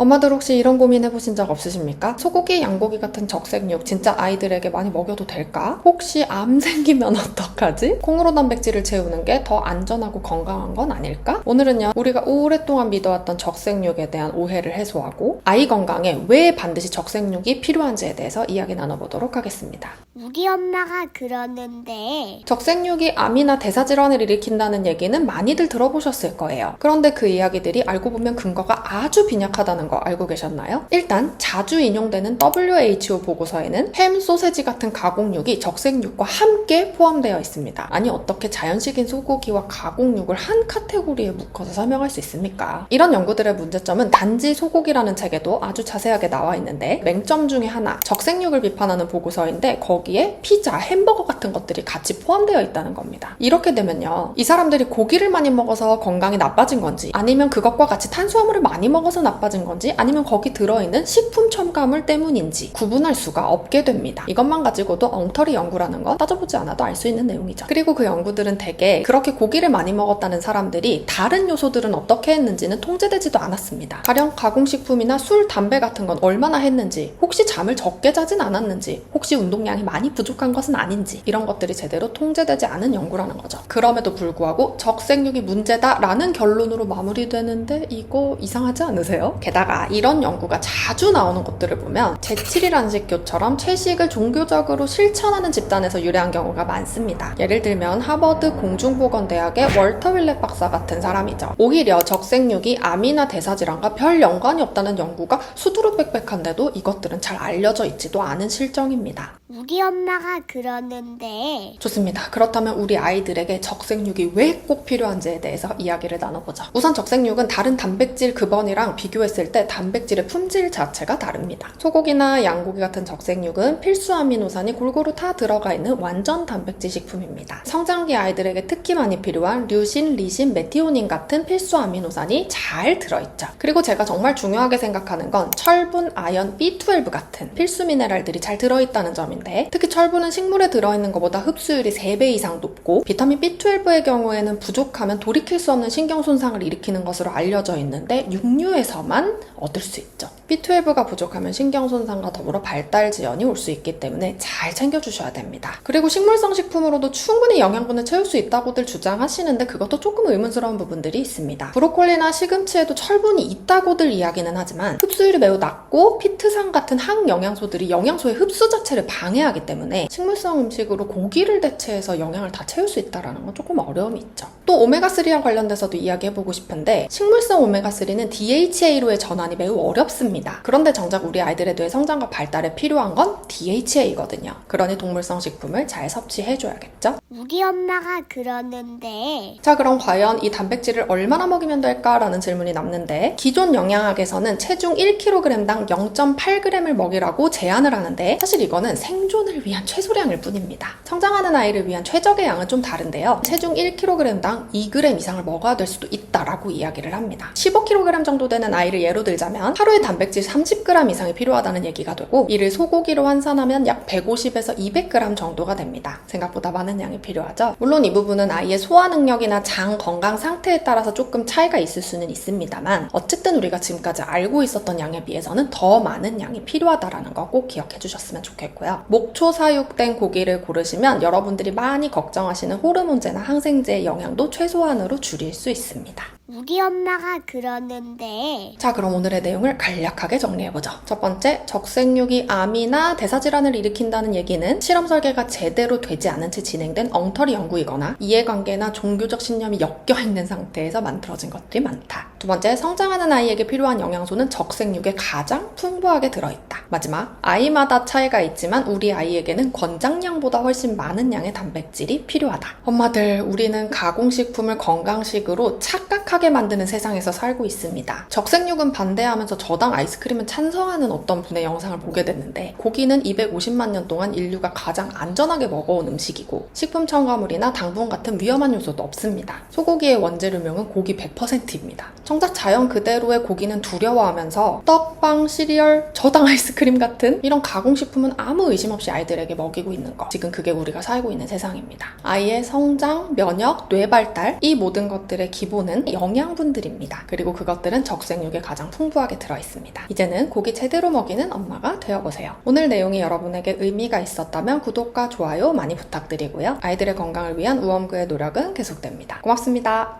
엄마들 혹시 이런 고민 해보신 적 없으십니까? 소고기, 양고기 같은 적색육 진짜 아이들에게 많이 먹여도 될까? 혹시 암 생기면 어떡하지? 콩으로 단백질을 채우는 게 더 안전하고 건강한 건 아닐까? 오늘은요, 우리가 오랫동안 믿어왔던 적색육에 대한 오해를 해소하고 아이 건강에 왜 반드시 적색육이 필요한지에 대해서 이야기 나눠보도록 하겠습니다. 우리 엄마가 그러는데 적색육이 암이나 대사질환을 일으킨다는 얘기는 많이들 들어보셨을 거예요. 그런데 그 이야기들이 알고 보면 근거가 아주 빈약하다는 거 알고 계셨나요? 일단 자주 인용되는 WHO 보고서에는 햄, 소세지 같은 가공육이 적색육과 함께 포함되어 있습니다. 아니 어떻게 자연식인 소고기와 가공육을 한 카테고리에 묶어서 설명할 수 있습니까? 이런 연구들의 문제점은 단지 소고기라는 책에도 아주 자세하게 나와 있는데 맹점 중에 하나, 적색육을 비판하는 보고서인데 거기에 피자, 햄버거 같은 것들이 같이 포함되어 있다는 겁니다. 이렇게 되면요, 이 사람들이 고기를 많이 먹어서 건강이 나빠진 건지 아니면 그것과 같이 탄수화물을 많이 먹어서 나빠진 건지 아니면 거기 들어있는 식품 첨가물 때문인지 구분할 수가 없게 됩니다. 이것만 가지고도 엉터리 연구라는 건 따져보지 않아도 알 수 있는 내용이죠. 그리고 그 연구들은 대개 그렇게 고기를 많이 먹었다는 사람들이 다른 요소들은 어떻게 했는지는 통제되지도 않았습니다. 가령 가공식품이나 술, 담배 같은 건 얼마나 했는지, 혹시 잠을 적게 자진 않았는지, 혹시 운동량이 많이 부족한 것은 아닌지 이런 것들이 제대로 통제되지 않은 연구라는 거죠. 그럼에도 불구하고 적색육이 문제다라는 결론으로 마무리되는데 이거 이상하지 않으세요? 게다가 이런 연구가 자주 나오는 것들을 보면 제7일 안식교처럼 채식을 종교적으로 실천하는 집단에서 유래한 경우가 많습니다. 예를 들면 하버드 공중보건대학의 월터 윌렛 박사 같은 사람이죠. 오히려 적색육이 암이나 대사질환과 별 연관이 없다는 연구가 수두룩빽빽한데도 이것들은 잘 알려져 있지도 않은 실정입니다. 우리 엄마가 그러는데 좋습니다. 그렇다면 우리 아이들에게 적색육이 왜 꼭 필요한지에 대해서 이야기를 나눠보죠. 우선 적색육은 다른 단백질 급원이랑 비교했을 때 단백질의 품질 자체가 다릅니다. 소고기나 양고기 같은 적색육은 필수 아미노산이 골고루 다 들어가 있는 완전 단백질 식품입니다. 성장기 아이들에게 특히 많이 필요한 류신, 리신, 메티오닌 같은 필수 아미노산이 잘 들어있죠. 그리고 제가 정말 중요하게 생각하는 건 철분, 아연, B12 같은 필수 미네랄들이 잘 들어있다는 점인데, 특히 철분은 식물에 들어있는 것보다 흡수율이 3배 이상 높고 비타민 B12의 경우에는 부족하면 돌이킬 수 없는 신경 손상을 일으키는 것으로 알려져 있는데 육류에서만 얻을 수 있죠. B12가 부족하면 신경 손상과 더불어 발달 지연이 올 수 있기 때문에 잘 챙겨주셔야 됩니다. 그리고 식물성 식품으로도 충분히 영양분을 채울 수 있다고들 주장하시는데 그것도 조금 의문스러운 부분들이 있습니다. 브로콜리나 시금치에도 철분이 있다고들 이야기는 하지만 흡수율이 매우 낮고 피트산 같은 항영양소들이 영양소의 흡수 자체를 방해하기 때문에 식물성 음식으로 고기를 대체해서 영양을 다 채울 수 있다는 건 조금 어려움이 있죠. 또 오메가3와 관련돼서도 이야기해보고 싶은데 식물성 오메가3는 DHA로의 전환이 매우 어렵습니다. 그런데 정작 우리 아이들의 뇌 성장과 발달에 필요한 건 DHA거든요. 그러니 동물성 식품을 잘 섭취해줘야겠죠? 우리 엄마가 그러는데 자, 그럼 과연 이 단백질을 얼마나 먹이면 될까라는 질문이 남는데, 기존 영양학에서는 체중 1kg당 0.8g을 먹이라고 제한을 하는데 사실 이거는 생존을 위한 최소량일 뿐입니다. 성장하는 아이를 위한 최적의 양은 좀 다른데요. 체중 1kg당 2g 이상을 먹어야 될 수도 있다라고 이야기를 합니다. 15kg 정도 되는 아이를 예로 들자면 하루에 단백질 30g 이상이 필요하다는 얘기가 되고, 이를 소고기로 환산하면 약 150에서 200g 정도가 됩니다. 생각보다 많은 양이 필요하죠. 물론 이 부분은 아이의 소화 능력이나 장 건강 상태에 따라서 조금 차이가 있을 수는 있습니다만 어쨌든 우리가 지금까지 알고 있었던 양에 비해서는 더 많은 양이 필요하다는 거 꼭 기억해 주셨으면 좋겠고요. 목초 사육된 고기를 고르시면 여러분들이 많이 걱정하시는 호르몬제나 항생제의 영향도 최소한으로 줄일 수 있습니다. 우리 엄마가 그러는데 자, 그럼 오늘의 내용을 간략하게 정리해보죠. 첫 번째, 적색육이 암이나 대사질환을 일으킨다는 얘기는 실험 설계가 제대로 되지 않은 채 진행된 엉터리 연구이거나 이해관계나 종교적 신념이 엮여있는 상태에서 만들어진 것들이 많다. 두 번째, 성장하는 아이에게 필요한 영양소는 적색육에 가장 풍부하게 들어있다. 마지막, 아이마다 차이가 있지만 우리 아이에게는 권장량보다 훨씬 많은 양의 단백질이 필요하다. 엄마들, 우리는 가공식품을 건강식으로 착각하게 만드는 세상에서 살고 있습니다. 적색육은 반대하면서 저당 아이스크림은 찬성하는 어떤 분의 영상을 보게 됐는데, 고기는 250만 년 동안 인류가 가장 안전하게 먹어온 음식이고 식품 첨가물이나 당분 같은 위험한 요소도 없습니다. 소고기의 원재료명은 고기 100%입니다. 정작 자연 그대로의 고기는 두려워하면서 떡, 빵, 시리얼, 저당 아이스크림 같은 이런 가공식품은 아무 의심 없이 아이들에게 먹이고 있는 거. 지금 그게 우리가 살고 있는 세상입니다. 아이의 성장, 면역, 뇌 발달, 이 모든 것들의 기본은 영양 영양분들입니다. 그리고 그것들은 적색육에 가장 풍부하게 들어있습니다. 이제는 고기 제대로 먹이는 엄마가 되어보세요. 오늘 내용이 여러분에게 의미가 있었다면 구독과 좋아요 많이 부탁드리고요. 아이들의 건강을 위한 우엄그의 노력은 계속됩니다. 고맙습니다.